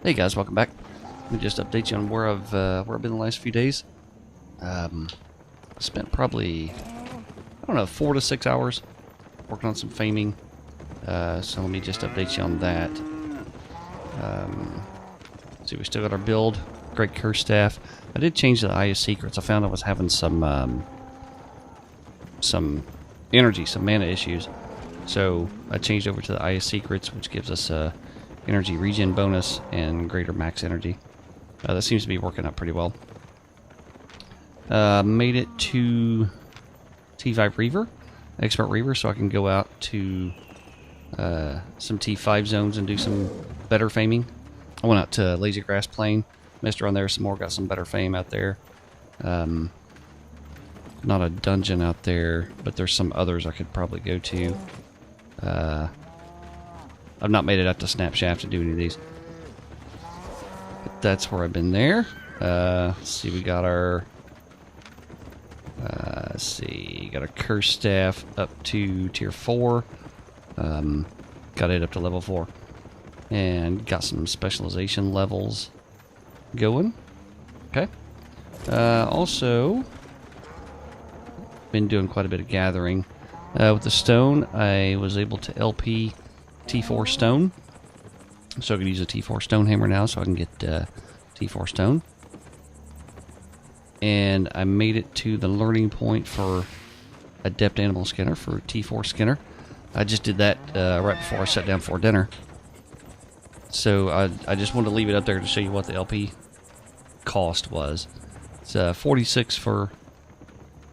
Hey guys, welcome back. Let me just update you on where I've been the last few days. Spent probably, I don't know, 4 to 6 hours working on some faming. So let me just update you on that. See, we still got our build. Great curse staff. I did change the Eye of Secrets. I found I was having some energy, some mana issues. So I changed over to the Eye of Secrets, which gives us energy regen bonus and greater max energy. That seems to be working out pretty well. Made it to T5 Reaver, Expert Reaver, so I can go out to some T5 zones and do some better faming. I went out to Lazy Grass Plain, messed around there some more, got some better fame out there. Not a dungeon out there, but there's some others I could probably go to. I've not made it out to Snapshaft to do any of these. But that's where I've been there. Let's see, we got our... got a curse staff up to tier 4. Got it up to level 4. And got some specialization levels going. Okay. Also, been doing quite a bit of gathering. With the stone, I was able to LP T4 stone. So I can use a T4 stone hammer now so I can get T4 stone. And I made it to the learning point for Adept Animal Skinner, for T4 Skinner. I just did that right before I sat down for dinner. So I just wanted to leave it up there to show you what the LP cost was. It's 46 for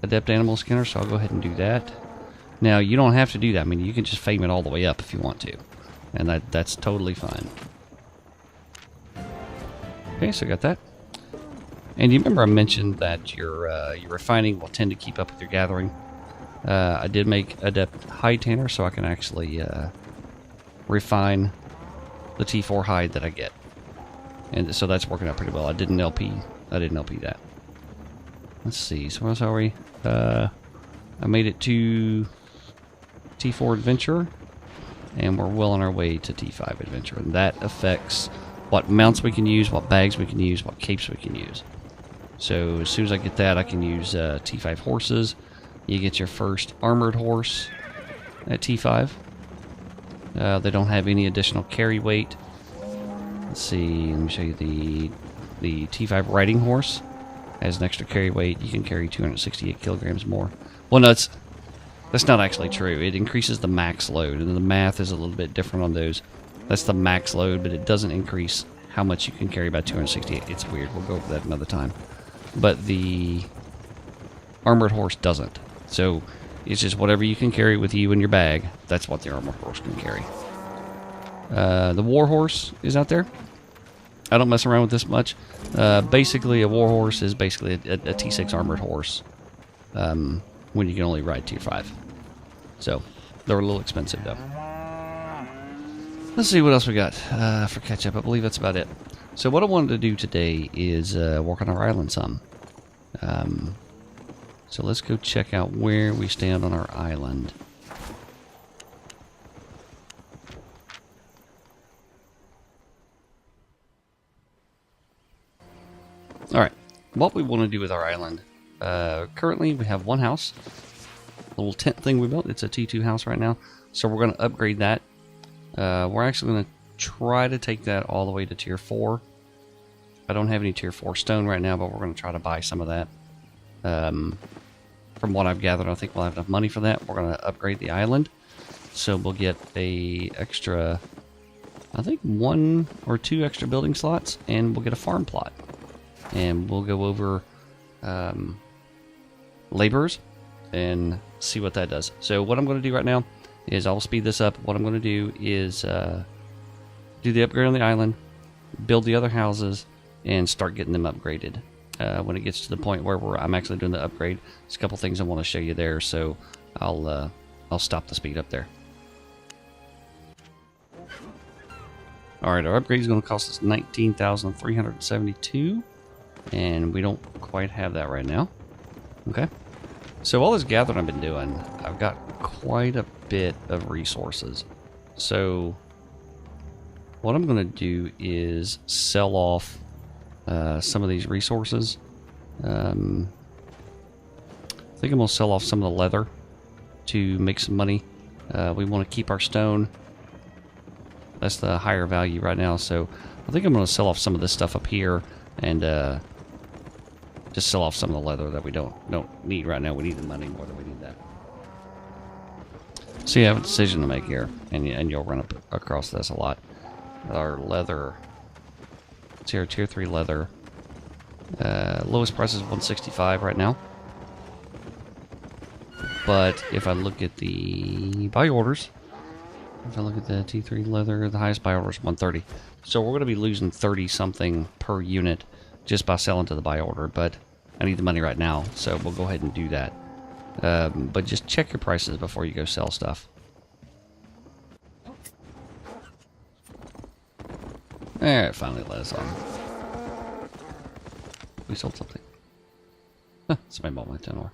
Adept Animal Skinner, so I'll go ahead and do that. Now, you don't have to do that. I mean, you can just fame it all the way up if you want to. And that's totally fine. Okay, so I got that. And you remember I mentioned that your refining will tend to keep up with your gathering. I did make Adept Hide Tanner, so I can actually refine the T4 hide that I get. And so that's working out pretty well. I didn't LP that. Let's see, so what else are we? I made it to T4 Adventure, and we're well on our way to T5 Adventure. And that affects what mounts we can use, what bags we can use, what capes we can use. So as soon as I get that, I can use T5 horses. You get your first armored horse at T5. They don't have any additional carry weight. Let's see, let me show you the T5 riding horse. Has an extra carry weight. You can carry 268 kilograms more. Well, no, that's not actually true. It increases the max load, and the math is a little bit different on those. That's the max load, but it doesn't increase how much you can carry by 268. It's weird. We'll go over that another time. But the armored horse doesn't. So it's just whatever you can carry with you in your bag. That's what the armored horse can carry. The war horse is out there. I don't mess around with this much. Basically, a war horse is basically a T6 armored horse. When you can only ride tier 5. So, they're a little expensive though. Let's see what else we got for catch up. I believe that's about it. So what I wanted to do today is work on our island some. So let's go check out where we stand on our island. Alright, what we want to do with our island. Currently we have one house. A little tent thing we built. It's a T2 house right now. So we're going to upgrade that. We're actually going to try to take that all the way to tier 4. I don't have any tier 4 stone right now, but we're going to try to buy some of that. From what I've gathered, I think we'll have enough money for that. We're going to upgrade the island. So we'll get a extra, I think 1 or 2 extra building slots, and we'll get a farm plot. And we'll go over laborers and see what that does. So what I'm going to do right now is I'll speed this up. What I'm going to do is do the upgrade on the island, build the other houses, and start getting them upgraded. When it gets to the point where I'm actually doing the upgrade, there's a couple things I want to show you there, so I'll stop the speed up there. Alright, our upgrade is going to cost us 19,372, and we don't quite have that right now. Okay. So all this gathering I've been doing, I've got quite a bit of resources. So what I'm going to do is sell off some of these resources. I think I'm going to sell off some of the leather to make some money. We want to keep our stone. That's the higher value right now, so I think I'm going to sell off some of this stuff up here and just sell off some of the leather that we don't need right now. We need the money more than we need that. So you have a decision to make here, and you'll run up across this a lot. Our leather. It's here, tier 3 leather. Lowest price is 165 right now. But if I look at the buy orders, if I look at the T3 leather, the highest buy order is 130. So we're going to be losing 30 something per unit just by selling to the buy order. But I need the money right now, so we'll go ahead and do that. But just check your prices before you go sell stuff. Alright, finally let us on. We sold something. Huh, somebody bought my 10 ore.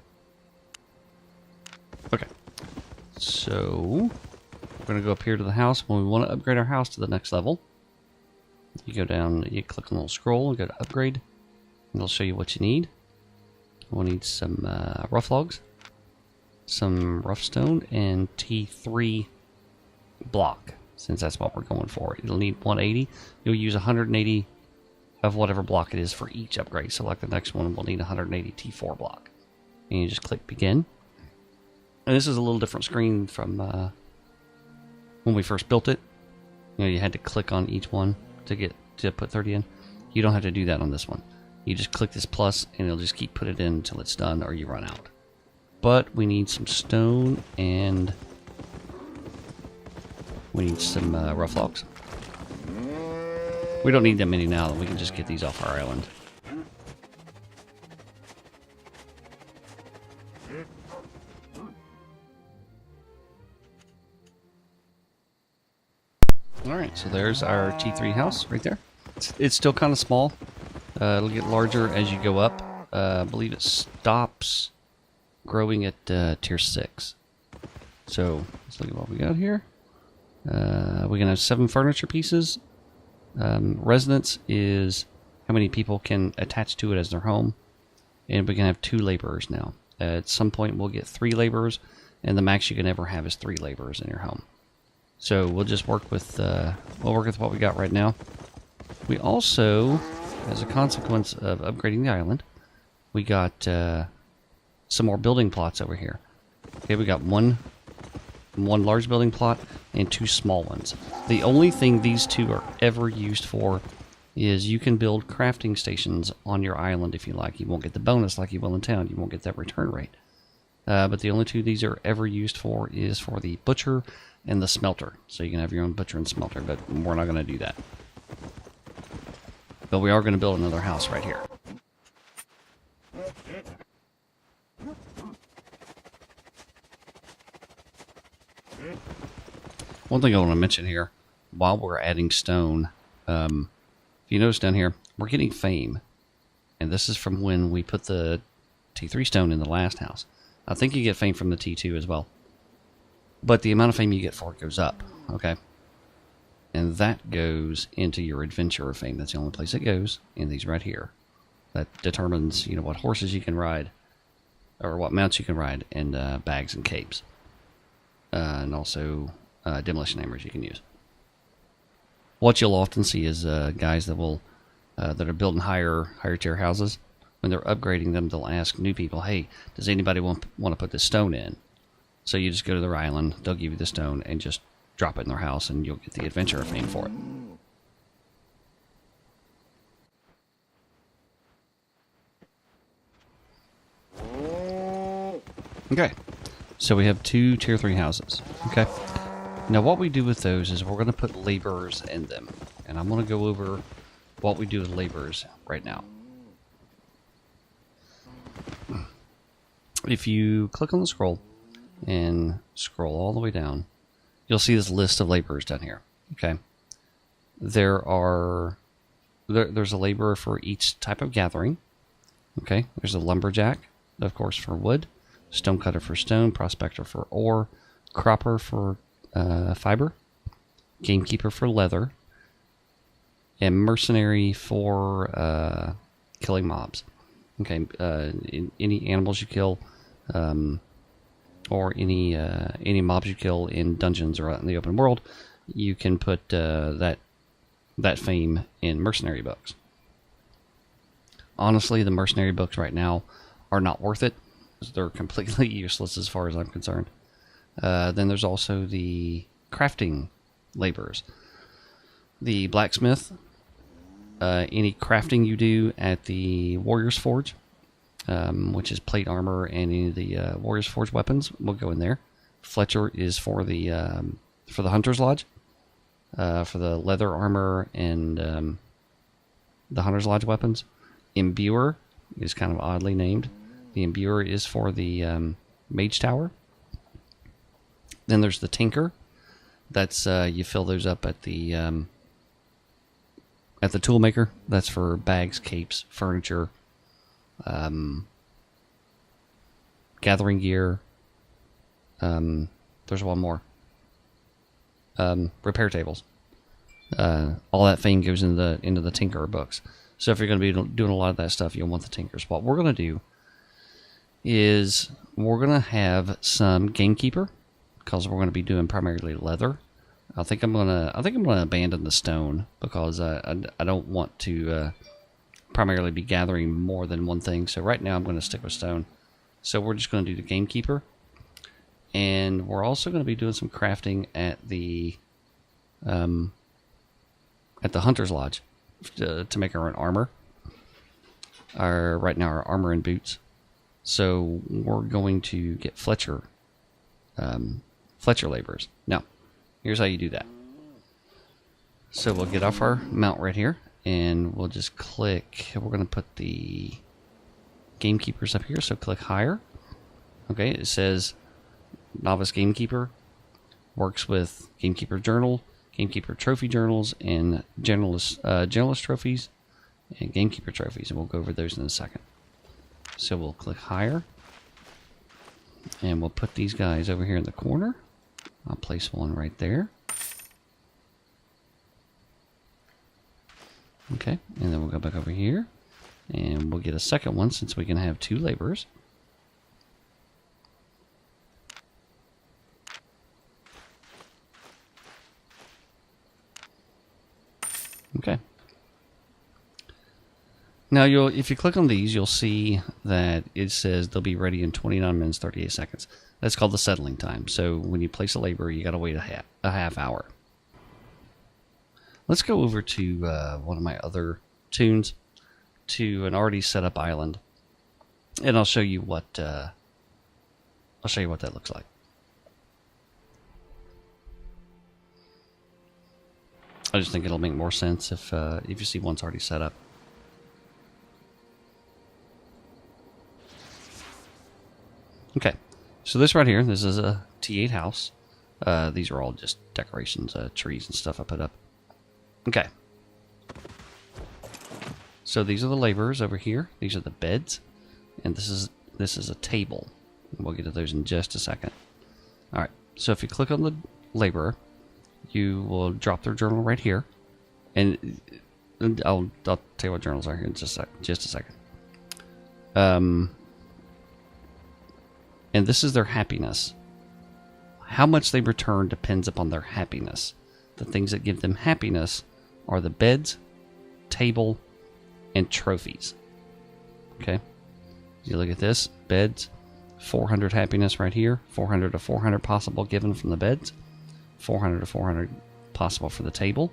Okay. So, we're going to go up here to the house. When we want to upgrade our house to the next level, you go down, you click on the little scroll and go to upgrade. And it'll show you what you need. We'll need some rough logs, some rough stone, and T3 block, since that's what we're going for. It'll need 180. You'll use 180 of whatever block it is for each upgrade. So like the next one will need 180 T4 block. And you just click begin. And this is a little different screen from when we first built it. You know, you had to click on each one to put 30 in. You don't have to do that on this one. You just click this plus and it'll just keep putting it in until it's done or you run out. But we need some stone and we need some rough logs. We don't need that many now. We can just get these off our island. Alright, so there's our T3 house right there. It's still kind of small. It'll get larger as you go up. I believe it stops growing at tier 6. So let's look at what we got here. We're going to have 7 furniture pieces. Residence is how many people can attach to it as their home. And we can have 2 laborers now. At some point we'll get 3 laborers, and the max you can ever have is 3 laborers in your home. So we'll just work with what we got right now. We also, as a consequence of upgrading the island, we got some more building plots over here. Okay, we got one large building plot and 2 small ones. The only thing these 2 are ever used for is you can build crafting stations on your island if you like. You won't get the bonus like you will in town. You won't get that return rate. But the only 2 these are ever used for is for the butcher and the smelter. So you can have your own butcher and smelter, but we're not going to do that. But we are going to build another house right here. One thing I want to mention here, while we're adding stone, if you notice down here, we're getting fame. And this is from when we put the T3 stone in the last house. I think you get fame from the T2 as well. But the amount of fame you get for it goes up, okay? And that goes into your adventurer fame. That's the only place it goes, in these right here. That determines, you know, what horses you can ride, or what mounts you can ride, and bags and capes. And also demolition hammers you can use. What you'll often see is guys that will that are building higher tier houses. When they're upgrading them, they'll ask new people, "Hey, does anybody want to put this stone in?" So you just go to their island, they'll give you the stone, and just drop it in their house, and you'll get the adventurer fame for it. Okay, so we have 2 tier 3 houses. Okay, now what we do with those is we're going to put laborers in them, and I'm going to go over what we do with laborers right now. If you click on the scroll and scroll all the way down, you'll see this list of laborers down here. Okay, there's a laborer for each type of gathering. Okay, there's a lumberjack, of course, for wood, stonecutter for stone, prospector for ore, cropper for fiber, gamekeeper for leather, and mercenary for killing mobs. Okay, any animals you kill, or any mobs you kill in dungeons or out in the open world, you can put that fame in mercenary books. Honestly, the mercenary books right now are not worth it. They're completely useless as far as I'm concerned. Then there's also the crafting laborers. The blacksmith, any crafting you do at the Warrior's Forge, which is plate armor and any of the Warrior's Forge weapons, will go in there. Fletcher is for the Hunter's Lodge, for the leather armor and the Hunter's Lodge weapons. Imbuer is kind of oddly named. The Imbuer is for the Mage Tower. Then there's the Tinker. That's you fill those up at the Toolmaker. That's for bags, capes, furniture, gathering gear. There's one more. Repair tables. All that fame goes into the Tinker books. So if you're going to be doing a lot of that stuff, you'll want the Tinkers. What we're going to do is we're going to have some Gamekeeper, because we're going to be doing primarily leather. I think I'm going to abandon the stone, because I don't want to primarily be gathering more than one thing. So right now I'm going to stick with stone. So we're just going to do the Gamekeeper, and we're also going to be doing some crafting at the Hunter's Lodge to make our own armor. Right now our armor and boots. So we're going to get Fletcher laborers. Now, here's how you do that. So we'll get off our mount right here, and we'll just click. We're going to put the Gamekeepers up here, so click hire. Okay, it says Novice Gamekeeper, works with Gamekeeper Journal, Gamekeeper Trophy Journals, and Generalist Trophies, and Gamekeeper Trophies, and we'll go over those in a second. So we'll click hire, and we'll put these guys over here in the corner. I'll place one right there. Okay, and then we'll go back over here, and we'll get a second one since we can have 2 laborers. Okay. Now, if you click on these, you'll see that it says they'll be ready in 29 minutes, 38 seconds. That's called the settling time. So when you place a laborer, you got to wait a half hour. Let's go over to one of my other tunes, to an already set up island, and I'll show you what that looks like. I just think it'll make more sense if you see one's already set up. Okay, so this right here, this is a T8 house. These are all just decorations, trees and stuff I put up. Okay. So these are the laborers over here. These are the beds, and this is a table. We'll get to those in just a second. All right. So if you click on the laborer, you will drop their journal right here, and I'll tell you what journals are here in just a second. And this is their happiness. How much they return depends upon their happiness. The things that give them happiness are the beds, table, and trophies. Okay? You look at this. Beds, 400 happiness right here. 400 to 400 possible given from the beds. 400 to 400 possible for the table.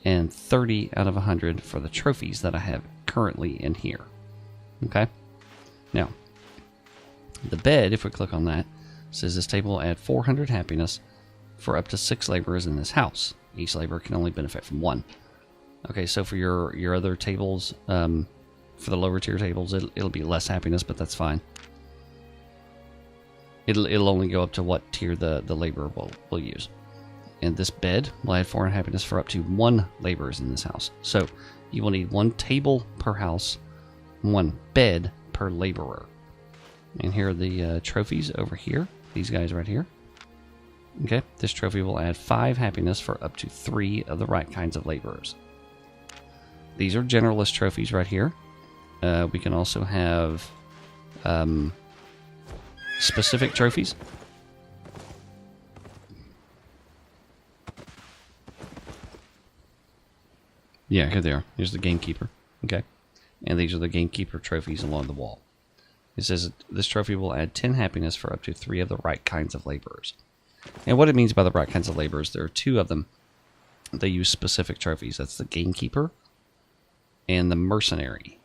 And 30 out of 100 for the trophies that I have currently in here. Okay? Now, the bed, if we click on that, says this table will add 400 happiness for up to 6 laborers in this house. Each laborer can only benefit from 1. Okay, so for your other tables, for the lower tier tables, it'll be less happiness, but that's fine. It'll only go up to what tier the laborer will use. And this bed will add 400 happiness for up to 1 laborers in this house. So you will need 1 table per house, 1 bed per laborer. And here are the trophies over here. These guys right here. Okay, this trophy will add 5 happiness for up to 3 of the right kinds of laborers. These are generalist trophies right here. We can also have specific trophies. Yeah, here they are. Here's the gamekeeper. Okay. And these are the gamekeeper trophies along the wall. It says this trophy will add 10 happiness for up to 3 of the right kinds of laborers. And what it means by the right kinds of laborers, there are 2 of them. They use specific trophies. That's the gamekeeper and the mercenary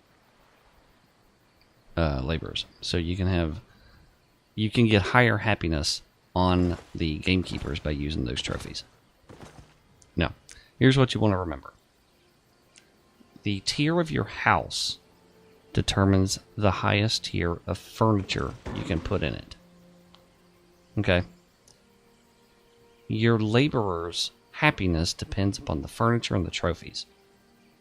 laborers. So you can get higher happiness on the gamekeepers by using those trophies. Now, here's what you want to remember. The tier of your house determines the highest tier of furniture you can put in it. Okay? Your laborer's happiness depends upon the furniture and the trophies.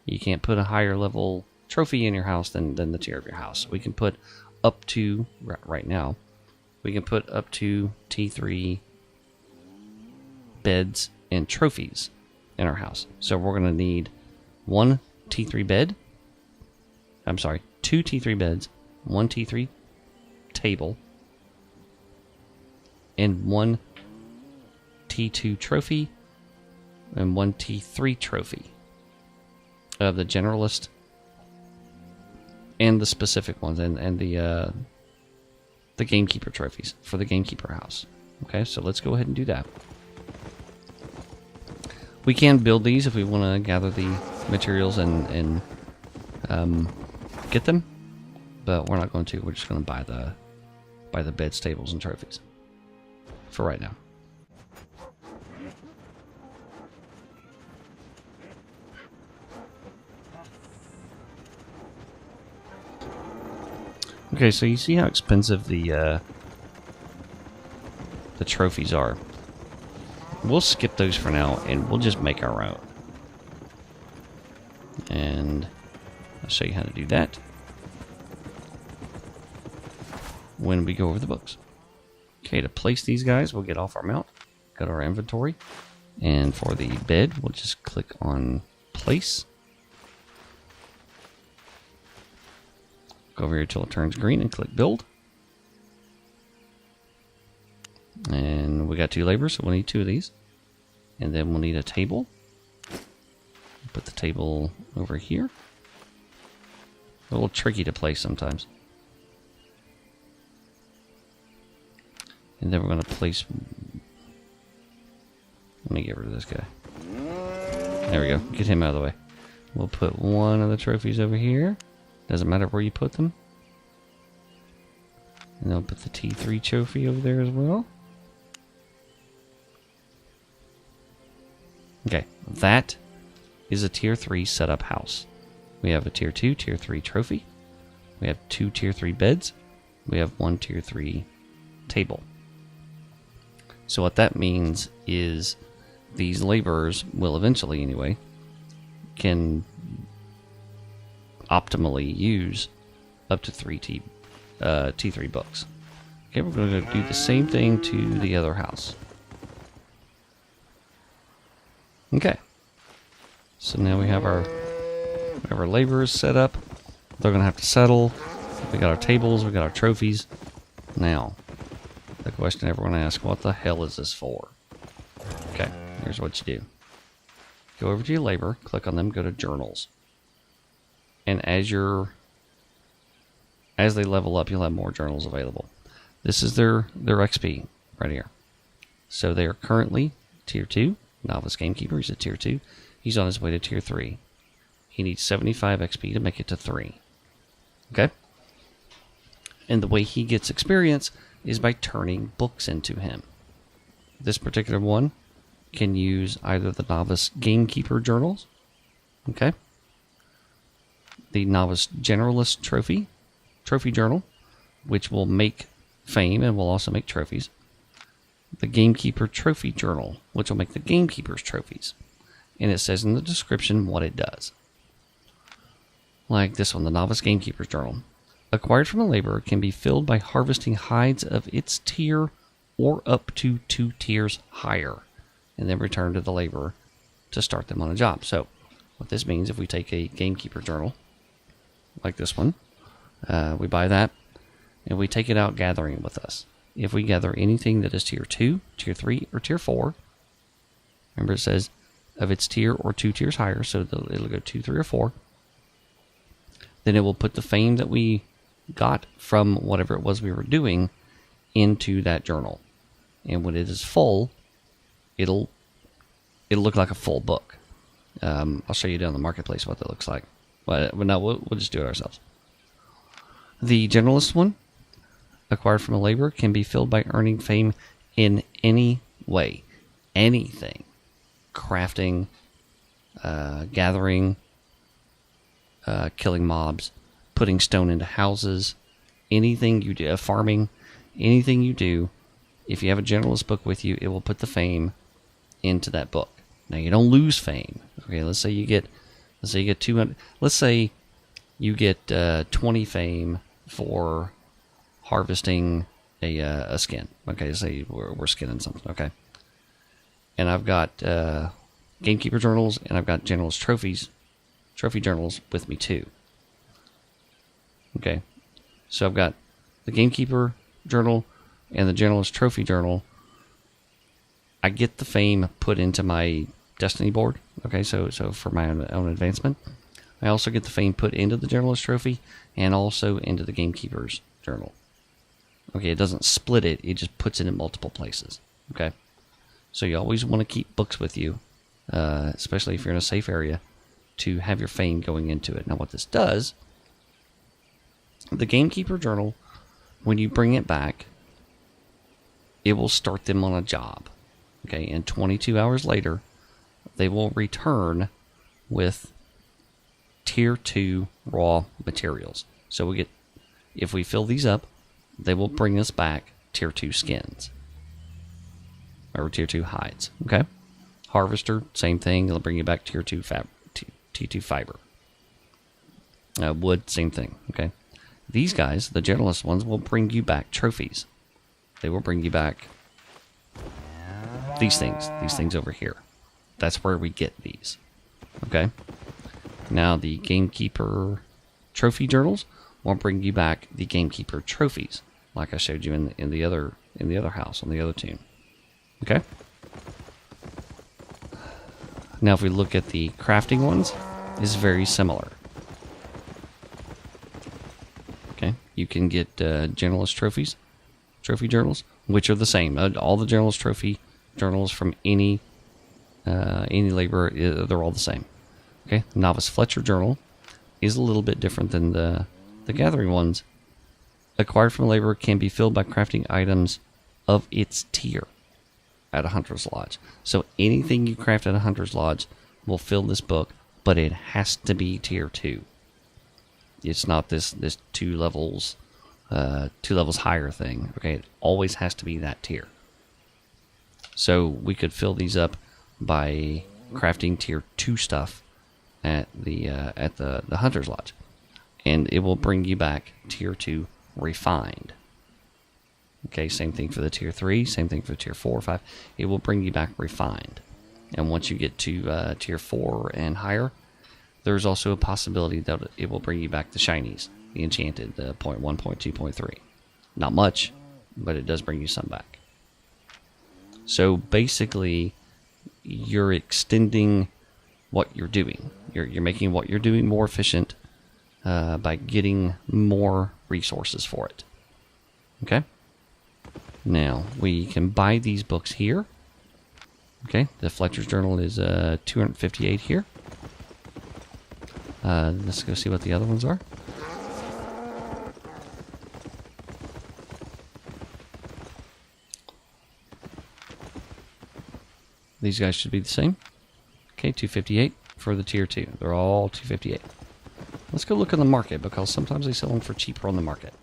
You can't put a higher level trophy in your house than the tier of your house. We can put up to, right now, we can put up to T3 beds and trophies in our house. So we're going to need 1 T3 bed. I'm sorry, 2 T3 beds, 1 T3 table, and 1 T2 trophy, and 1 T3 trophy of the generalist and the specific ones, and the gamekeeper trophies for the gamekeeper house. Okay, so let's go ahead and do that. We can build these if we want to gather the materials and get them, but we're not going to. We're just going to buy the beds, tables, and trophies for right now. Okay, so you see how expensive the trophies are. We'll skip those for now, and we'll just make our own. And I'll show you how to do that when we go over the books. Okay, to place these guys, we'll get off our mount, go to our inventory, and for the bed, we'll just click on place. Go over here till it turns green and click build. And we got 2 laborers, so we'll need 2 of these. And then we'll need a table. Put the table over here. A little tricky to place sometimes. And then we're going to place... Let me get rid of this guy. There we go. Get him out of the way. We'll put 1 of the trophies over here. Doesn't matter where you put them. And then we'll put the T3 trophy over there as well. Okay, that is a tier 3 setup house. We have a tier 2, tier 3 trophy. We have 2 tier 3 beds. We have 1 tier 3 table. So what that means is these laborers will eventually, anyway, can optimally use up to 3 T3 books. Okay, we're going to do the same thing to the other house. Okay, so now we have our laborers set up. They're going to have to settle. We got our tables, we got our trophies. Now, the question everyone asks, what the hell is this for? Okay, here's what you do. Go over to your labor, click on them, go to journals. And as they level up, you'll have more journals available. This is their XP right here. So they are currently tier 2. Novice Gamekeeper, he's at tier 2. He's on his way to tier 3. He needs 75 XP to make it to 3. Okay? And the way he gets experience is by turning books into him. This particular one can use either the Novice Gamekeeper journals, okay? The Novice Generalist Trophy journal, which will make fame and will also make trophies. The Gamekeeper Trophy Journal, which will make the Gamekeeper's trophies. And it says in the description what it does. Like this one, the Novice Gamekeeper's Journal. Acquired from a laborer can be filled by harvesting hides of its tier or up to 2 tiers higher, and then return to the laborer to start them on a job. So, What this means, if we take a Gamekeeper journal, like this one, we buy that, and we take it out gathering with us. If we gather anything that is tier 2, tier 3, or tier 4, remember it says of its tier or 2 tiers higher, so it'll go 2, 3, or 4, then it will put the fame that we got from whatever it was we were doing into that journal. And when it is full, it'll look like a full book. I'll show you down the marketplace what that looks like. But no, we'll just do it ourselves. The generalist one, acquired from a laborer, can be filled by earning fame in any way. Anything. Crafting, gathering, killing mobs, putting stone into houses, anything you do, farming, anything you do, if you have a generalist book with you, it will put the fame into that book. Now you don't lose fame. Okay, let's say you get 200. Let's say you get 20 fame for harvesting a skin. Okay, say we're skinning something. Okay, and I've got Gamekeeper journals and I've got generalist trophy journals with me too. Okay, so I've got the Gamekeeper journal and the generalist trophy journal. I get the fame put into my Destiny board. Okay, so for my own advancement. I also get the fame put into the generalist trophy and also into the Gamekeeper's journal. Okay, it doesn't split it, it just puts it in multiple places. Okay, so you always want to keep books with you, especially if you're in a safe area, to have your fame going into it. Now what this does, the Gamekeeper journal, when you bring it back, it will start them on a job. Okay, and 22 hours later, they will return with tier 2 raw materials. So we get, if we fill these up, they will bring us back tier 2 skins. Or tier 2 hides. Okay? Harvester, same thing. It'll bring you back tier 2 T2 fiber. Wood, same thing. Okay? These guys, the generalist ones, will bring you back trophies. They will bring you back these things over here. That's where we get these. Okay? Now the Gamekeeper trophy journals will bring you back the Gamekeeper trophies, like I showed you in the other house on the other tune. Okay? Now if we look at the crafting ones, it's very similar. Okay? You can get generalist trophy journals, which are the same. All the generalist trophy journals from any laborer, they're all the same. Okay, Novice Fletcher journal is a little bit different than the gathering ones. Acquired from a laborer can be filled by crafting items of its tier at a Hunter's Lodge. So anything you craft at a Hunter's Lodge will fill this book, but it has to be tier 2. It's not this 2 levels higher thing. Okay, it always has to be that tier. So we could fill these up by crafting tier 2 stuff at the Hunter's Lodge, and it will bring you back tier 2 refined. Okay, same thing for the tier 3, same thing for tier 4 or 5. It will bring you back refined. And once you get to tier 4 and higher, there's also a possibility that it will bring you back the shinies, the enchanted, the 0.1, 0.2, 0.3. Not much, but it does bring you some back. So basically, you're extending what you're doing. You're making what you're doing more efficient by getting more resources for it. Okay? Now, we can buy these books here. Okay, the Fletcher's Journal is 258 here. Let's go see what the other ones are. These guys should be the same. Okay, 258 for the tier 2. They're all 258. Let's go look in the market, because sometimes they sell them for cheaper on the market.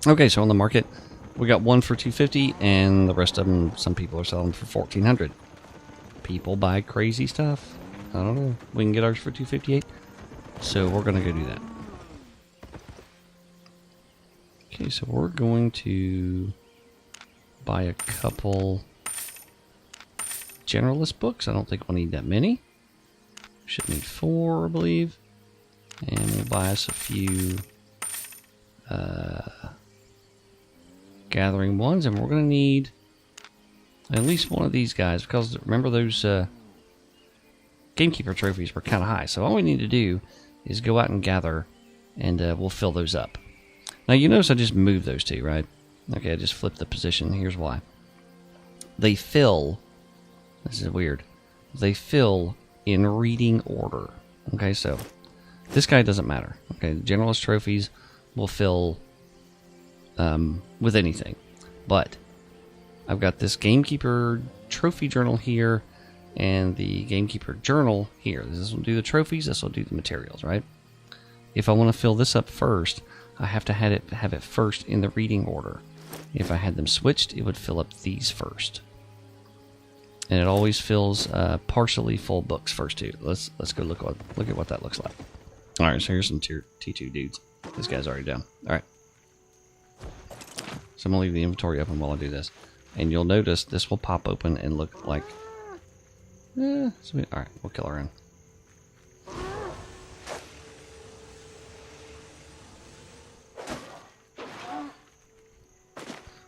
Okay, so on the market, we got one for 250, and the rest of them, some people are selling for 1400. people buy crazy stuff. I don't know. We can get ours for 258. So we're going to go do that. Okay, so we're going to buy a couple generalist books. I don't think we'll need that many. Should need 4, I believe. And we'll buy us a few gathering ones. And we're going to need at least one of these guys. Because remember those Gamekeeper trophies were kind of high. So all we need to do is go out and gather. And we'll fill those up. Now you notice I just moved those two, right? Okay, I just flipped the position. Here's why. They fill. This is weird. They fill in reading order. Okay, so this guy doesn't matter. Okay, the generalist trophies will fill with anything. But I've got this Gamekeeper trophy journal here and the Gamekeeper journal here. This will do the trophies, this will do the materials, right? If I want to fill this up first, I have to have it first in the reading order. If I had them switched, it would fill up these first. And it always fills partially full books first too. Let's go look at what that looks like. All right, so here's some T2 dudes. This guy's already down. All right. So I'm gonna leave the inventory open while I do this, and you'll notice this will pop open and look like. All right, we'll kill her in.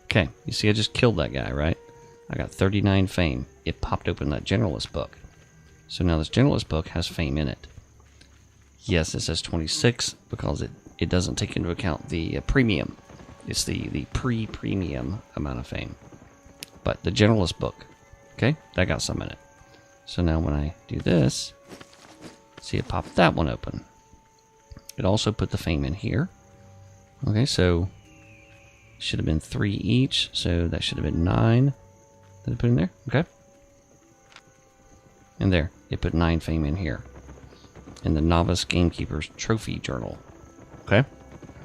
Okay, you see I just killed that guy, right? I got 39 fame. It popped open that generalist book. So now this generalist book has fame in it. Yes, it says 26 because it doesn't take into account the premium. It's the pre-premium amount of fame. But the generalist book, okay, that got some in it. So now when I do this, see it popped that one open. It also put the fame in here. Okay, so should have been 3 each, so that should have been 9 that I put in there. Okay. And there, it put 9 fame in here. In the Novice Gamekeeper's Trophy Journal. Okay.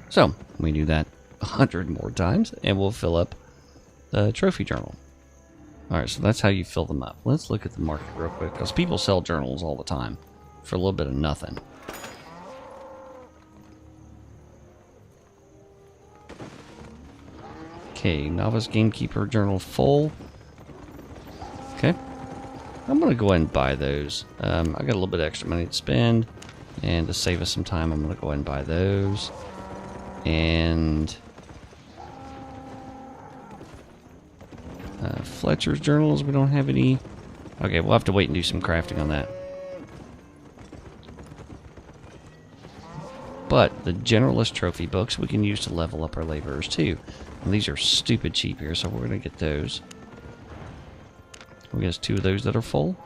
So, we do that 100 more times, and we'll fill up the Trophy Journal. Alright, so that's how you fill them up. Let's look at the market real quick, because people sell journals all the time for a little bit of nothing. Okay, Novice Gamekeeper Journal full. Okay. I'm going to go ahead and buy those. I got a little bit of extra money to spend. And to save us some time, I'm going to go ahead and buy those. And Fletcher's journals, we don't have any. Okay, we'll have to wait and do some crafting on that. But the generalist trophy books we can use to level up our laborers too. And these are stupid cheap here, so we're going to get those. We get 2 of those that are full.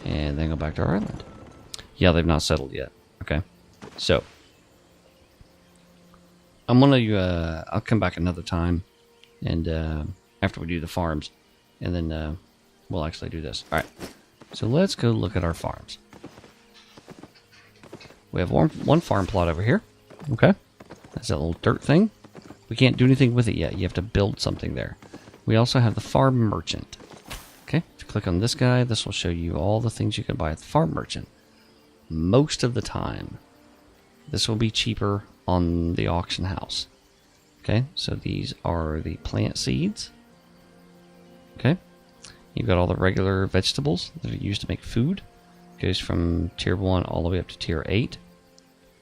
And then go back to our island. Yeah, they've not settled yet. Okay. So, I'm going to, I'll come back another time. And after we do the farms. And then we'll actually do this. Alright. So let's go look at our farms. We have one farm plot over here. Okay. That's that little dirt thing. We can't do anything with it yet. You have to build something there. We also have the farm merchant. Okay. If you click on this guy, this will show you all the things you can buy at the farm merchant. Most of the time, this will be cheaper on the auction house. Okay. So these are the plant seeds. Okay. You've got all the regular vegetables that are used to make food. Goes from tier 1 all the way up to tier 8.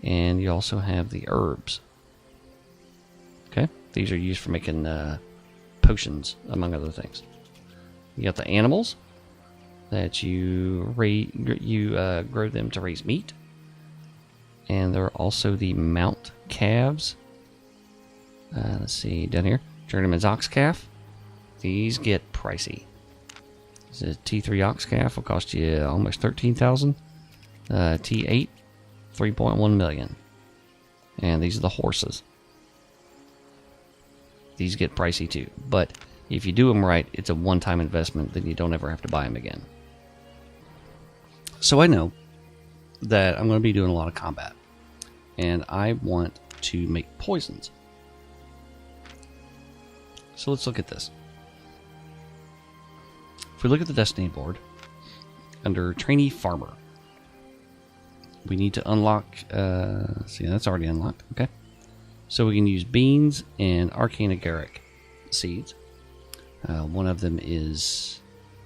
And you also have the herbs. Okay, these are used for making potions, among other things. You got the animals that you grow them to raise meat. And there are also the mount calves. Let's see, down here, Journeyman's ox calf. These get pricey. This T3 ox calf will cost you almost 13,000. T8, 3.1 million. And these are the horses. These get pricey too. But if you do them right, it's a one-time investment. Then you don't ever have to buy them again. So I know that I'm going to be doing a lot of combat. And I want to make poisons. So let's look at this. if we look at the Destiny board, under Trainee Farmer, we need to unlock, see, that's already unlocked, okay. So we can use beans and arcane agaric seeds. One of them is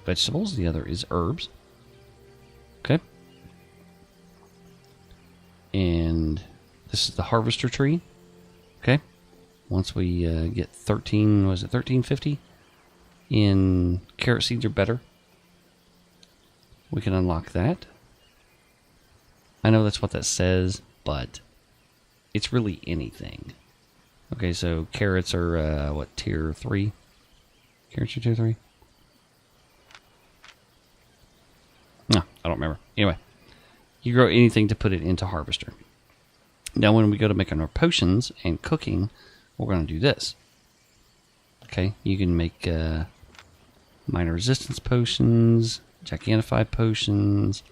vegetables, the other is herbs. Okay. And this is the harvester tree. Okay. Once we get 1350 in carrot seeds or better, we can unlock that. I know that's what that says, but it's really anything. Okay, so carrots are, what, tier 3? Carrots are tier 3? No, I don't remember. Anyway, you grow anything to put it into harvester. Now, when we go to making our potions and cooking, we're going to do this. Okay, you can make minor resistance potions, gigantify potions.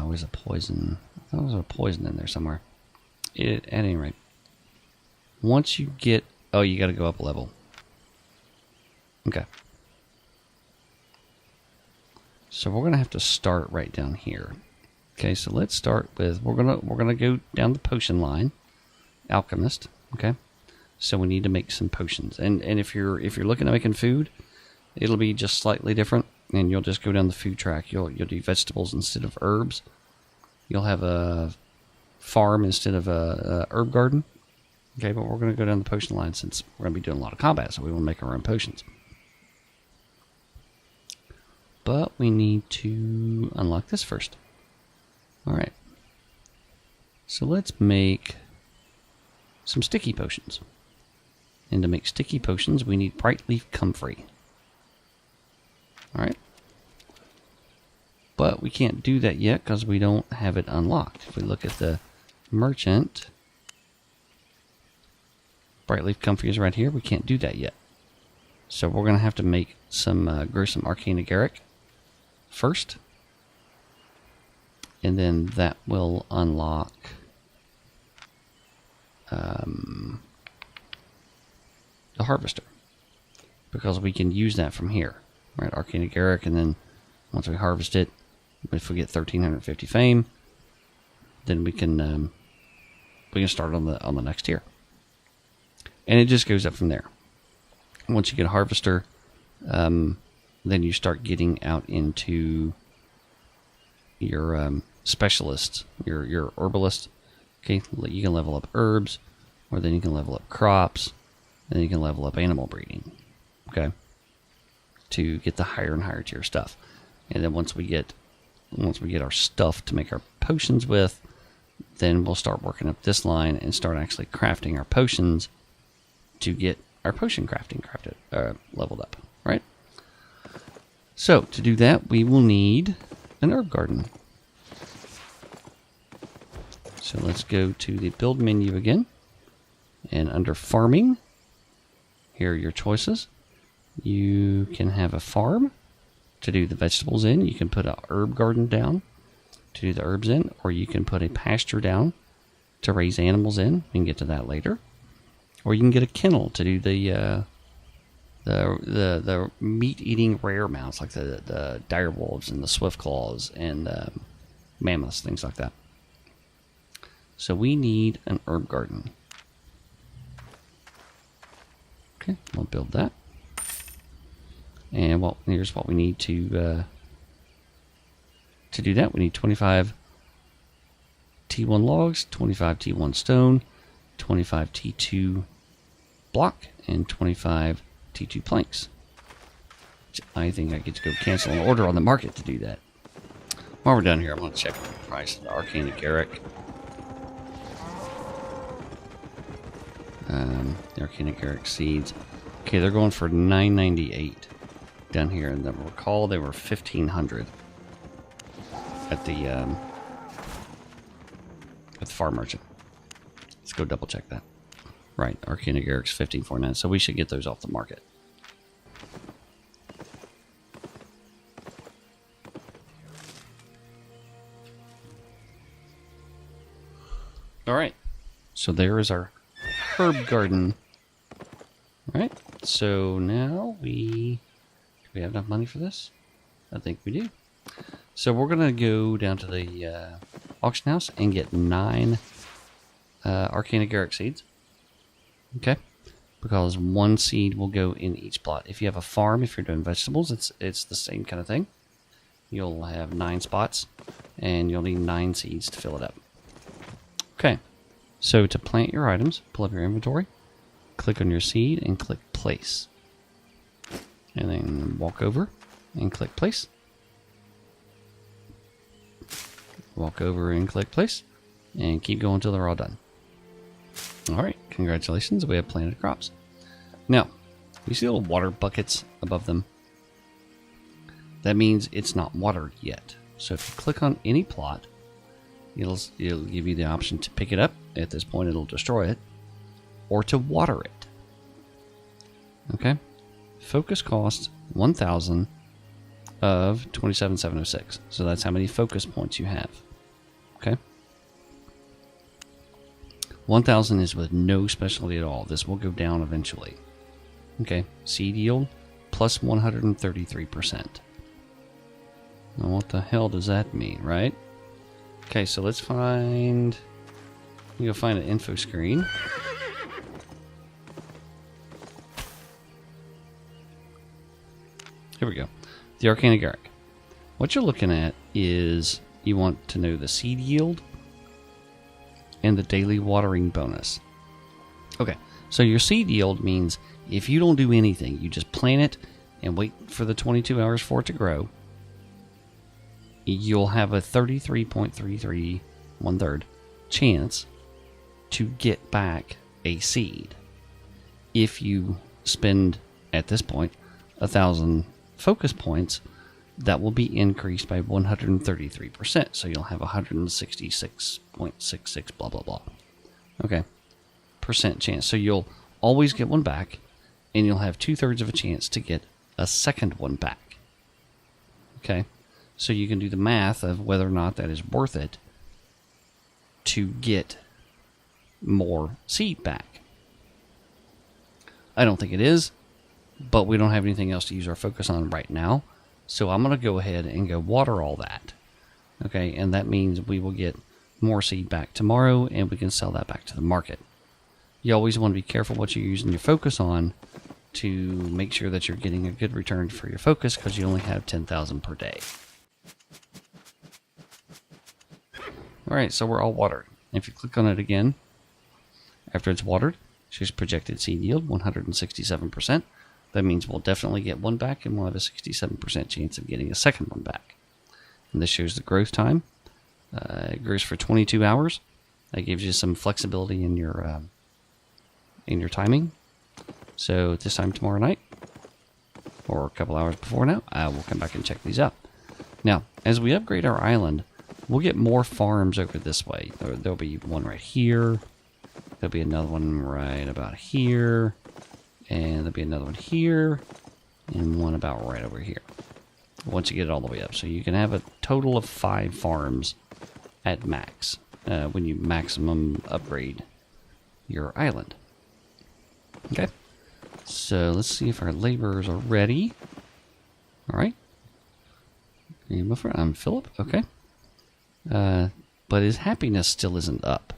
Where's a poison? I thought there was a poison in there somewhere. At any rate, once you get... Oh, you got to go up a level. Okay. So we're going to have to start right down here. Okay, so let's start with... We're gonna go down the potion line. Alchemist. Okay. So we need to make some potions. And if you're looking at making food, it'll be just slightly different. And you'll just go down the food track. You'll do vegetables instead of herbs. You'll have a farm instead of a herb garden. Okay, but we're going to go down the potion line since we're going to be doing a lot of combat, so we want to make our own potions. But we need to unlock this first. Alright. So let's make some sticky potions. And to make sticky potions, we need bright leaf comfrey. Alright. But we can't do that yet because we don't have it unlocked. If we look at the merchant, bright leaf comfrey is right here. We can't do that yet. So we're going to have to make some grow some arcane agaric first. And then that will unlock the harvester. Because we can use that from here. Right, arcane agaric, and then once we harvest it, if we get 1350 fame, then we can start on the next tier. And it just goes up from there. Once you get a harvester, then you start getting out into your specialists, your herbalist. Okay, you can level up herbs, or then you can level up crops, and then you can level up animal breeding. Okay, to get the higher and higher tier stuff. And then once we get our stuff to make our potions with, then we'll start working up this line and start actually crafting our potions to get our potion crafting leveled up, right? So to do that, we will need an herb garden. So let's go to the build menu again, and under farming, here are your choices. You can have a farm to do the vegetables in. You can put a herb garden down to do the herbs in, or you can put a pasture down to raise animals in. We can get to that later. Or you can get a kennel to do the meat-eating rare mounts, like the dire wolves and the swift claws and mammoths, things like that. So we need an herb garden. Okay, we'll build that. And well, here's what we need to do that. We need 25 T1 logs, 25 T1 stone, 25 T2 block, and 25 T2 planks. I think I get to go cancel an order on the market to do that. While we're down here, I'm going to check the price of the arcane agaric. The arcane agaric seeds. Okay, they're going for $9.98 down here, and then recall they were $1,500 at the farm merchant. Let's go double check that. Right, arcane agaric's $15.49, so we should get those off the market. All right, so there is our herb garden. All right, so now do we have enough money for this? I think we do. So we're going to go down to the auction house and get 9 Arcana Garrick seeds. Okay? Because 1 seed will go in each plot. If you have a farm, if you're doing vegetables, it's the same kind of thing. You'll have 9 spots, and you'll need 9 seeds to fill it up. Okay, so to plant your items, pull up your inventory, click on your seed, and click place. And then walk over and click place. Walk over and click place, and keep going until they're all done. Alright, congratulations, we have planted crops. Now, you see little water buckets above them? That means it's not watered yet. So if you click on any plot, it'll give you the option to pick it up. At this point, it'll destroy it, or to water it. Okay? Focus costs 1,000 of 27,706. So that's how many focus points you have. Okay? 1,000 is with no specialty at all. This will go down eventually. Okay, seed yield plus 133%. Now what the hell does that mean, right? Okay, so let's find... You'll find an info screen. Here we go. The Arcana Garrick. What you're looking at is you want to know the seed yield and the daily watering bonus. Okay, so your seed yield means if you don't do anything, you just plant it and wait for the 22 hours for it to grow, you'll have a 33.33, 1/3 chance to get back a seed. If you spend, at this point, 1,000 focus points, that will be increased by 133%. So you'll have 166.66 blah blah blah. Okay, percent chance. So you'll always get one back, and you'll have 2/3 of a chance to get a second one back. Okay, so you can do the math of whether or not that is worth it to get more seed back. I don't think it is, but we don't have anything else to use our focus on right now. So I'm going to go ahead and go water all that. Okay, and that means we will get more seed back tomorrow, and we can sell that back to the market. You always want to be careful what you're using your focus on to make sure that you're getting a good return for your focus, because you only have 10,000 per day. Alright, so we're all watered. If you click on it again, after it's watered, it shows projected seed yield, 167%. That means we'll definitely get one back, and we'll have a 67% chance of getting a second one back. And this shows the growth time. It grows for 22 hours. That gives you some flexibility in your timing. So at this time tomorrow night, or a couple hours before now, we'll come back and check these out. Now, as we upgrade our island, we'll get more farms over this way. There'll be one right here. There'll be another one right about here. And there'll be another one here, and one about right over here, once you get it all the way up. So you can have a total of 5 farms at max, when you maximum upgrade your island. Okay, so let's see if our laborers are ready. Alright. I'm Philip, okay. But his happiness still isn't up.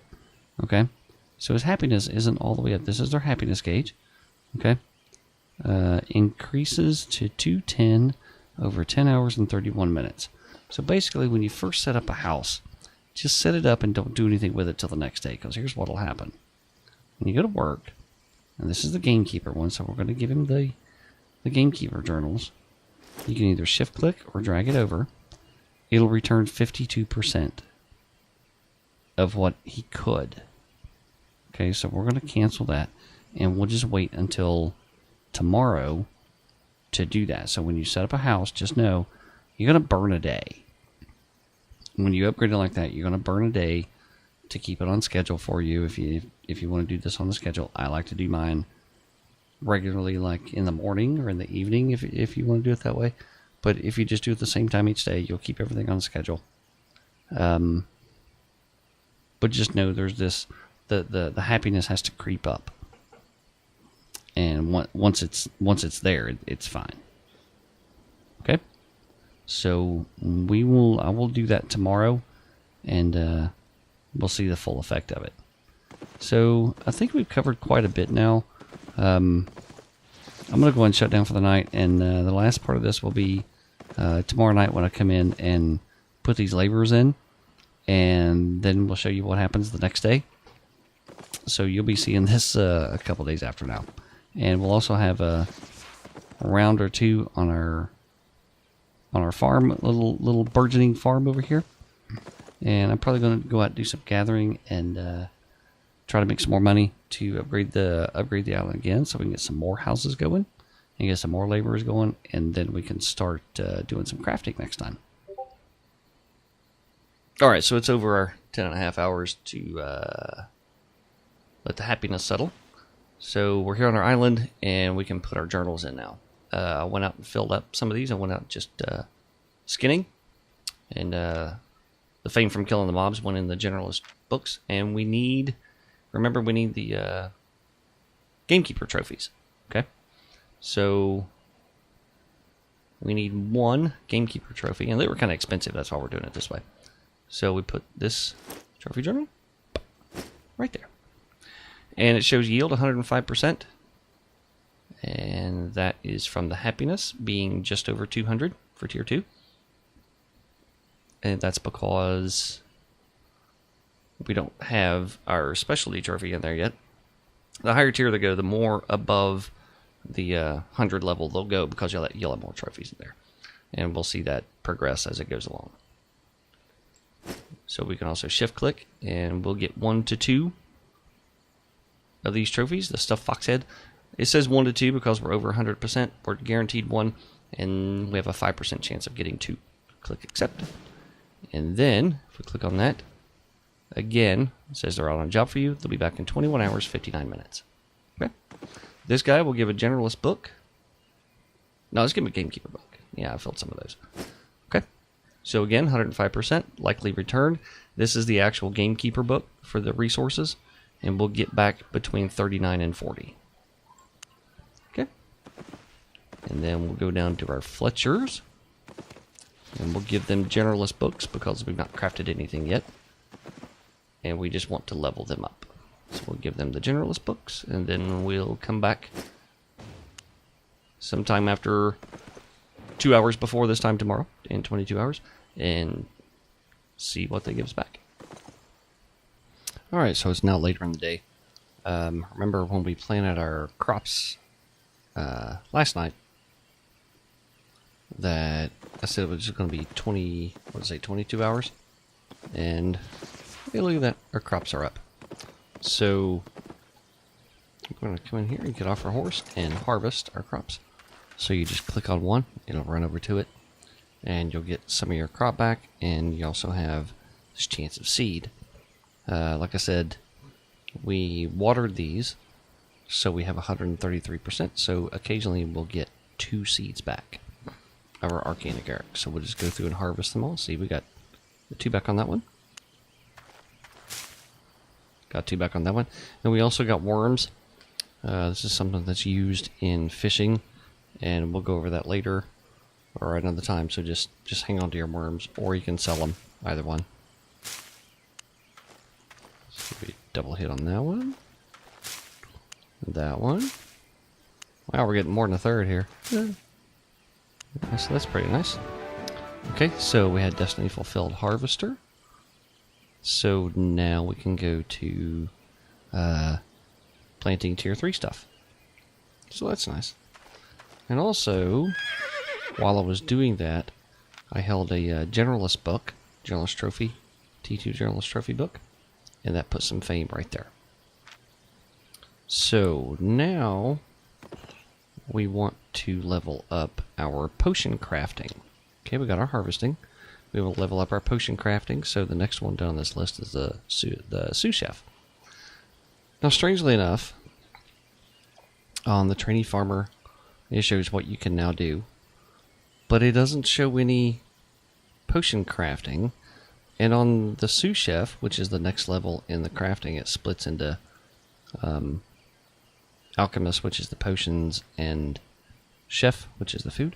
Okay, so his happiness isn't all the way up. This is their happiness gauge. Okay, increases to 210 over 10 hours and 31 minutes. So basically, when you first set up a house, just set it up and don't do anything with it till the next day, because here's what will happen. When you go to work, and this is the gamekeeper one, so we're going to give him the gamekeeper journals. You can either shift click or drag it over. It'll return 52% of what he could. Okay, so we're going to cancel that. And we'll just wait until tomorrow to do that. So when you set up a house, just know you're going to burn a day. When you upgrade it like that, you're going to burn a day to keep it on schedule for you. If you want to do this on the schedule, I like to do mine regularly, like in the morning or in the evening, if you want to do it that way. But if you just do it the same time each day, you'll keep everything on schedule. But just know there's this, the happiness has to creep up. And once it's there, it's fine. Okay? So I will do that tomorrow, and we'll see the full effect of it. So I think we've covered quite a bit now. I'm going to go ahead and shut down for the night, and the last part of this will be tomorrow night when I come in and put these laborers in, and then we'll show you what happens the next day. So you'll be seeing this a couple days after now. And we'll also have a round or two on our farm, little burgeoning farm over here. And I'm probably going to go out and do some gathering and try to make some more money to upgrade the island again, so we can get some more houses going and get some more laborers going, and then we can start doing some crafting next time. All right, so it's over our 10.5 hours to let the happiness settle. So we're here on our island, and we can put our journals in now. I went out and filled up some of these. I went out just skinning, and the fame from killing the mobs went in the generalist books, and we need the gamekeeper trophies. Okay, so we need one gamekeeper trophy, and they were kind of expensive. That's why we're doing it this way. So we put this trophy journal right there, and it shows yield 105%, and that is from the happiness being just over 200 for tier 2, and that's because we don't have our specialty trophy in there yet. The higher tier they go, the more above the 100 level they'll go, because you'll have more trophies in there. And we'll see that progress as it goes along. So we can also shift click, and we'll get 1 to 2 of these trophies. The stuffed fox head, it says 1 to 2 because we're over 100%. We're guaranteed 1, and we have a 5% chance of getting 2. Click accept. And then, if we click on that, again, it says they're out on a job for you. They'll be back in 21 hours, 59 minutes. Okay. This guy will give a generalist book. No, let's give him a gamekeeper book. Yeah, I filled some of those. Okay. So again, 105%, likely return. This is the actual gamekeeper book for the resources, and we'll get back between 39 and 40. Okay. And then we'll go down to our Fletchers, and we'll give them generalist books because we've not crafted anything yet. And we just want to level them up. So we'll give them the generalist books, and then we'll come back sometime after 2 hours before this time tomorrow, in 22 hours, and see what they give us back. Alright, so it's now later in the day. Remember when we planted our crops last night, that I said it was just going to be 22 hours? And hey, look at that, our crops are up. So we're going to come in here and get off our horse and harvest our crops. So you just click on one, it'll run over to it, and you'll get some of your crop back, and you also have this chance of seed. Like I said, we watered these, so we have 133%, so occasionally we'll get 2 seeds back of our arcane agaric. So we'll just go through and harvest them all. See, we got the 2 back on that one. Got 2 back on that one. And we also got worms. This is something that's used in fishing, and we'll go over that later or another time. So just hang on to your worms, or you can sell them, either one. So we double hit on that one. That one. Wow, we're getting more than a third here. Yeah. So that's pretty nice. Okay, so we had Destiny Fulfilled Harvester. So now we can go to planting tier 3 stuff. So that's nice. And also, while I was doing that, I held a generalist book, generalist trophy, T2 generalist trophy book, and that put some fame right there. So now we want to level up our potion crafting. Okay, we got our harvesting. We will level up our potion crafting, so the next one down this list is the sous chef. Now, strangely enough, on the trainee farmer, it shows what you can now do, but it doesn't show any potion crafting. And on the sous chef, which is the next level in the crafting, it splits into alchemist, which is the potions, and chef, which is the food.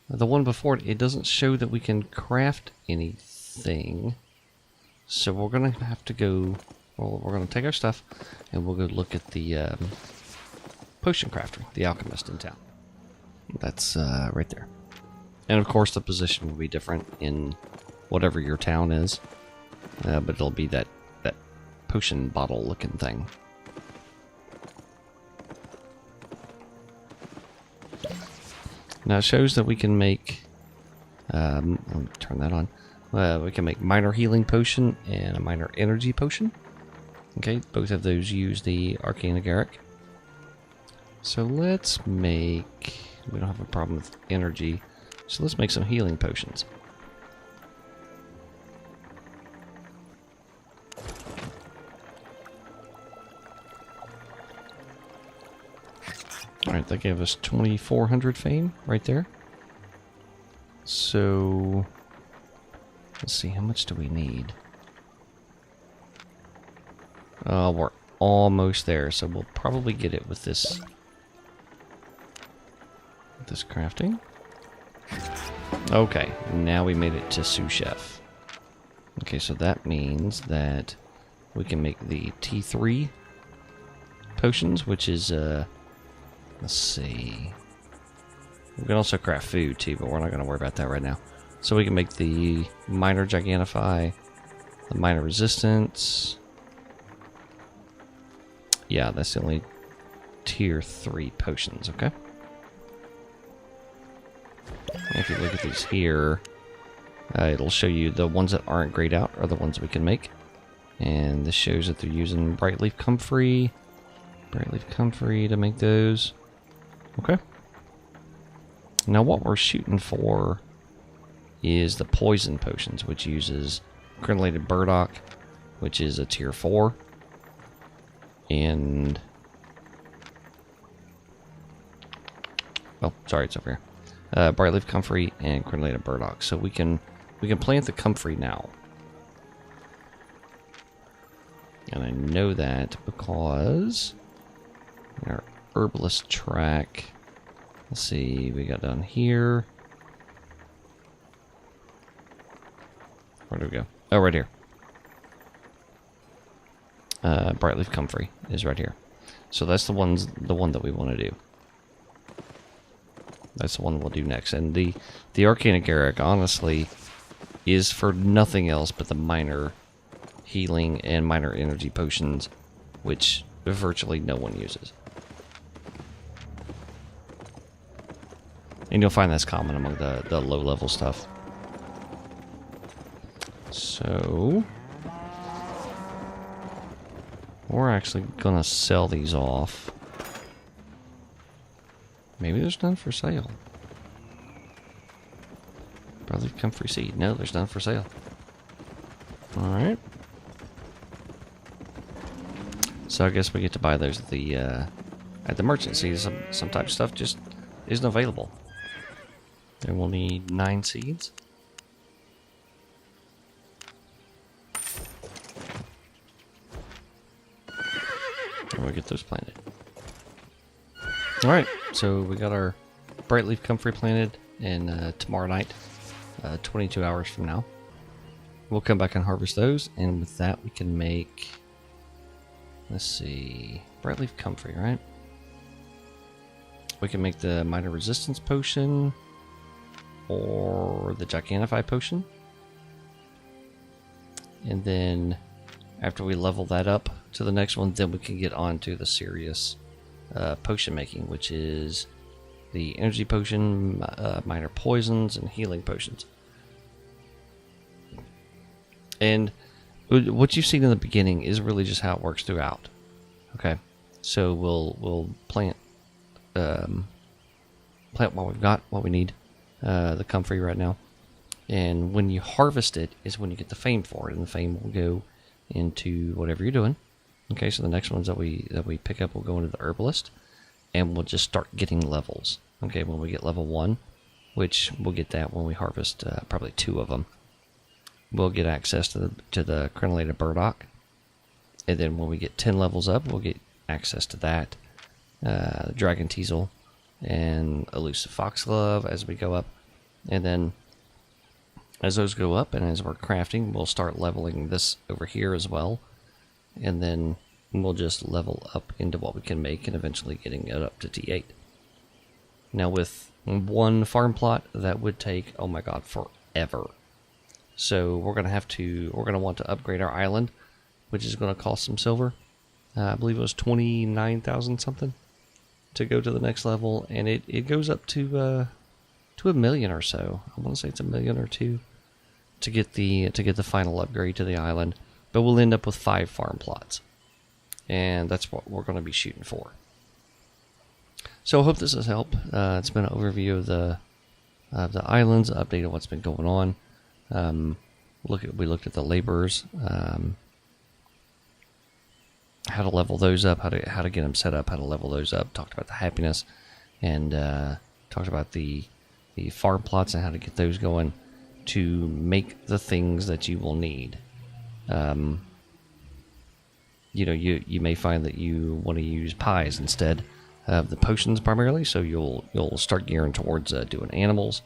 The one before it, it doesn't show that we can craft anything. So we're going to have to go... Well, we're going to take our stuff and we'll go look at the potion crafter, the alchemist in town. That's right there. And of course the position will be different in whatever your town is. But it'll be that potion bottle looking thing. Now it shows that we can make, let me turn that on. We can make minor healing potion and a minor energy potion. Okay, both of those use the arcane agaric. So let's make, we don't have a problem with energy, so let's make some healing potions. Alright, that gave us 2400 fame right there. So, let's see, how much do we need? We're almost there, so we'll probably get it with this crafting. Okay, now we made it to sous chef. Okay, so that means that we can make the T3 potions, which is, let's see. We can also craft food too, but we're not going to worry about that right now. So we can make the minor gigantify, the minor resistance. Yeah, that's the only tier 3 potions, okay? And if you look at these here, it'll show you the ones that aren't grayed out are the ones we can make. And this shows that they're using Brightleaf Comfrey to make those. Okay. Now what we're shooting for is the poison potions, which uses crenellated burdock, which is a tier 4. And... oh, sorry, it's over here. Brightleaf Comfrey and crenellated burdock. So we can plant the comfrey now. And I know that because in our herbalist track, let's see, we got down here. Where do we go? Oh, right here. Brightleaf Comfrey is right here. So that's the one that we want to do. That's the one we'll do next. And the arcane agaric, honestly, is for nothing else but the minor healing and minor energy potions, which virtually no one uses. And you'll find that's common among the low level stuff. So we're actually gonna sell these off. Maybe there's none for sale. Probably comfrey seed. No, there's none for sale. Alright. So I guess we get to buy those at the merchant. See, some type of stuff just isn't available. And we'll need 9 seeds. And we'll get those planted. Alright, so we got our Brightleaf Comfrey planted, and tomorrow night, 22 hours from now, we'll come back and harvest those, and with that we can make, let's see, Brightleaf Comfrey, right? We can make the minor resistance potion, or the gigantify potion, and then after we level that up to the next one, then we can get on to the serious potion making, which is the energy potion, minor poisons, and healing potions. And what you've seen in the beginning is really just how it works throughout. Okay, so we'll plant what we've got, what we need, the comfrey right now, and when you harvest it is when you get the fame for it, and the fame will go into whatever you're doing. Okay, so the next ones that we pick up will go into the herbalist, and we'll just start getting levels. Okay, when we get level 1, which we'll get that when we harvest probably 2 of them, we'll get access to the crenellated burdock, and then when we get 10 levels up, we'll get access to that, dragon teasel, and elusive foxglove as we go up, And then as those go up and as we're crafting, we'll start leveling this over here as well. And then we'll just level up into what we can make and eventually getting it up to T8. Now with one farm plot, that would take, oh my god, forever. So we're going to want to upgrade our island, which is going to cost some silver. I believe it was 29,000 something to go to the next level, and it goes up to $1 million or so. I want to say it's $1 million or $2 million to get the final upgrade to the island. But we'll end up with 5 farm plots, and that's what we're going to be shooting for. So I hope this has helped. It's been an overview of the islands, an update of what's been going on. We looked at the laborers, how to level those up, how to get them set up, how to level those up. Talked about the happiness, and talked about the farm plots and how to get those going to make the things that you will need. You may find that you want to use pies instead of the potions primarily, so you'll start gearing towards doing animals,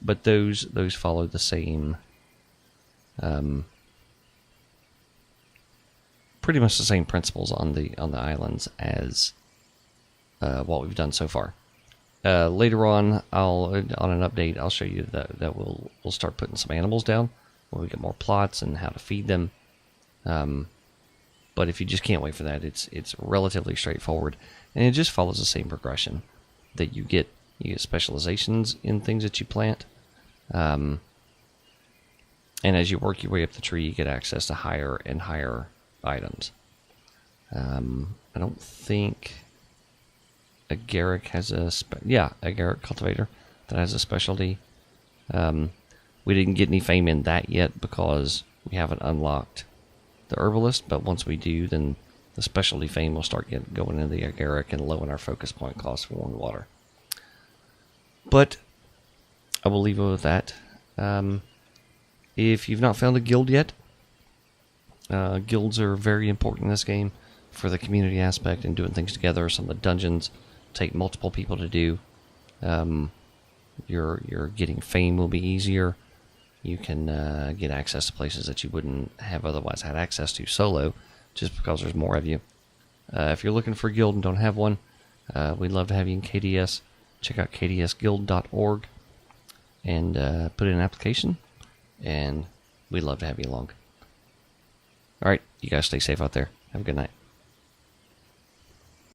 but those follow the same, pretty much the same principles on the islands as what we've done so far. Later on, on an update, I'll show you that we'll start putting some animals down when we get more plots and how to feed them. But if you just can't wait for that, it's relatively straightforward, and it just follows the same progression that you get specializations in things that you plant, and as you work your way up the tree, you get access to higher and higher items. I don't think Agaric has a Agaric cultivator that has a specialty. We didn't get any fame in that yet because we haven't unlocked the herbalist, but once we do, then the specialty fame will start going into the Agaric and lowering our focus point cost for warm water. But I will leave it with that. If you've not found a guild yet, guilds are very important in this game for the community aspect and doing things together. Some of the dungeons take multiple people to do. Your getting fame will be easier. You can get access to places that you wouldn't have otherwise had access to solo, just because there's more of you. If you're looking for a guild and don't have one, we'd love to have you in KDS. Check out kdsguild.org and put in an application, and we'd love to have you along. All right, you guys stay safe out there. Have a good night.